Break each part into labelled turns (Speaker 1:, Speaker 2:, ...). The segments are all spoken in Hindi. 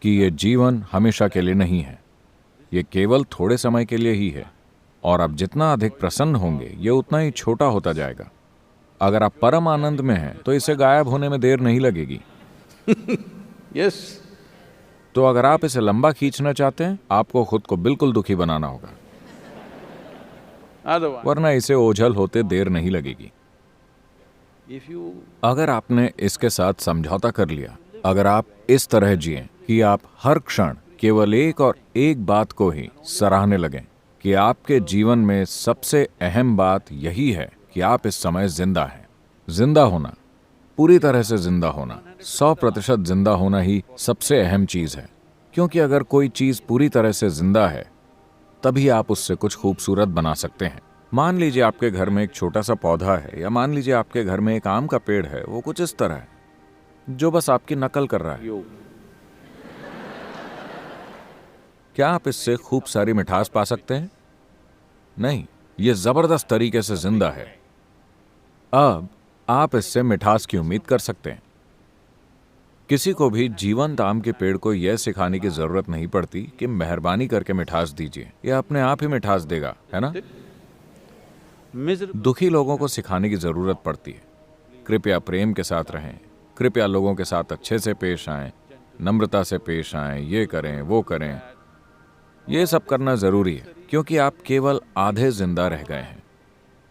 Speaker 1: कि ये जीवन हमेशा के लिए नहीं है, ये केवल थोड़े समय के लिए ही है। और आप जितना अधिक प्रसन्न होंगे ये उतना ही छोटा होता जाएगा। अगर आप परम आनंद में हैं तो इसे गायब होने में देर नहीं लगेगी।
Speaker 2: Yes.
Speaker 1: तो अगर आप इसे लंबा खींचना चाहते हैं, आपको खुद को बिल्कुल दुखी बनाना होगा,
Speaker 2: Otherwise,
Speaker 1: वरना इसे ओझल होते देर नहीं लगेगी।
Speaker 2: if you
Speaker 1: अगर आपने इसके साथ समझौता कर लिया, अगर आप इस तरह जिएं कि आप हर क्षण केवल एक और एक बात को ही सराहने लगें, कि आपके जीवन में सबसे अहम बात यही है कि आप इस समय जिंदा हैं। जिंदा होना, पूरी तरह से जिंदा होना, 100% जिंदा होना ही सबसे अहम चीज है। क्योंकि अगर कोई चीज पूरी तरह से जिंदा है, तभी आप उससे कुछ खूबसूरत बना सकते हैं। मान लीजिए आपके घर में एक छोटा सा पौधा है, या मान लीजिए आपके घर में एक आम का पेड़ है, वो कुछ इस तरह है, जो बस आपकी नकल कर रहा है।
Speaker 2: you
Speaker 1: क्या आप इससे खूब सारी मिठास पा सकते हैं? नहीं, ये जबरदस्त तरीके से जिंदा है। अब आप इससे मिठास की उम्मीद कर सकते हैं। किसी को भी जीवंत आम के पेड़ को यह सिखाने की जरूरत नहीं पड़ती कि मेहरबानी करके मिठास दीजिए, यह अपने आप ही मिठास देगा, है ना?
Speaker 2: miserable.
Speaker 1: दुखी लोगों को सिखाने की जरूरत पड़ती है। कृपया प्रेम के साथ रहें, कृपया लोगों के साथ अच्छे से पेश आएं, नम्रता से पेश आएं, ये करें वो करें। ये सब करना जरूरी है, क्योंकि आप केवल आधे जिंदा रह गए हैं।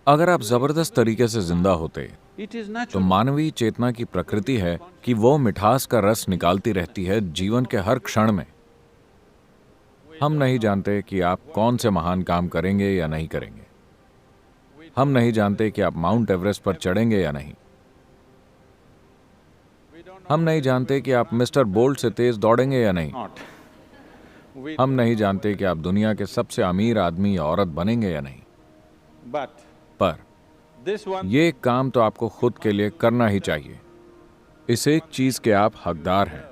Speaker 1: अगर आप जबरदस्त तरीके से जिंदा होते,
Speaker 2: It is
Speaker 1: तो
Speaker 2: natural.
Speaker 1: मानवीय चेतना की प्रकृति है कि वो मिठास का रस निकालती रहती है जीवन के हर क्षण में। हम नहीं जानते कि आप कौन से महान काम करेंगे या नहीं करेंगे। हम नहीं जानते कि आप माउंट एवरेस्ट पर चढ़ेंगे या नहीं। हम नहीं जानते कि आप मिस्टर बोल्ट से तेज दौड़ेंगे या नहीं।
Speaker 2: Not. We,
Speaker 1: हम नहीं जानते कि आप दुनिया के सबसे अमीर आदमी या औरत बनेंगे या नहीं।
Speaker 2: but
Speaker 1: पर
Speaker 2: this one,
Speaker 1: ये काम तो आपको खुद के लिए करना ही चाहिए। इस एक चीज के आप हकदार हैं।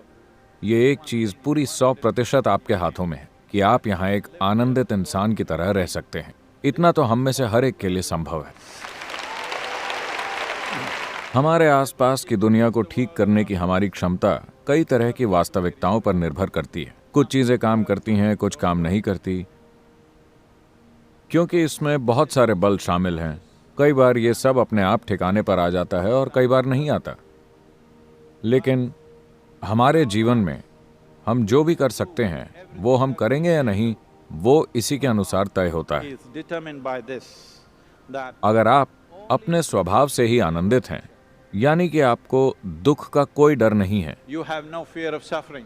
Speaker 1: ये एक चीज पूरी 100% आपके हाथों में है कि आप यहाँ एक आनंदित इंसान की तरह रह सकते हैं। इतना तो हम में से हर एक के लिए संभव है। हमारे आसपास की दुनिया को ठीक करने की हमारी क्षमता कई तरह की वास्तविकताओं पर निर्भर करती है। कुछ चीजें काम करती हैं, कुछ काम नहीं करती, क्योंकि इसमें बहुत सारे बल शामिल हैं। कई बार ये सब अपने आप ठिकाने पर आ जाता है और कई बार नहीं आता। लेकिन हमारे जीवन में हम जो भी कर सकते हैं, वो हम करेंगे या नहीं, वो इसी के अनुसार तय होता है।
Speaker 2: is determined by this, that
Speaker 1: अगर आप अपने स्वभाव से ही आनंदित हैं, यानी कि आपको दुख का कोई डर नहीं है।
Speaker 2: you have no fear of suffering.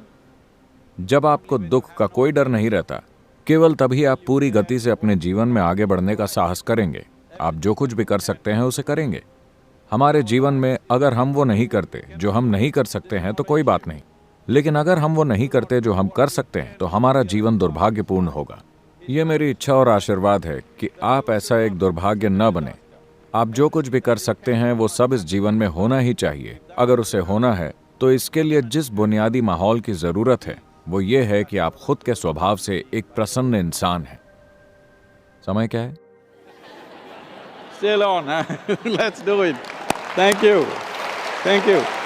Speaker 1: जब आपको दुख का कोई डर नहीं रहता, केवल तभी आप पूरी गति से अपने जीवन में आगे बढ़ने का साहस करेंगे। आप जो कुछ भी कर सकते हैं उसे करेंगे। हमारे जीवन में अगर हम वो नहीं करते जो हम नहीं कर सकते हैं, तो कोई बात नहीं। लेकिन अगर हम वो नहीं करते जो हम कर सकते हैं, तो हमारा जीवन दुर्भाग्यपूर्ण होगा। ये मेरी इच्छा और आशीर्वाद है कि आप ऐसा एक दुर्भाग्य न बने। आप जो कुछ भी कर सकते हैं वो सब इस जीवन में होना ही चाहिए। अगर उसे होना है, तो इसके लिए जिस बुनियादी माहौल की जरूरत है, वो ये है कि आप खुद के स्वभाव से एक प्रसन्न इंसान हैं। समय क्या है?
Speaker 2: Still on, huh? Let's do it. Thank you. Thank you.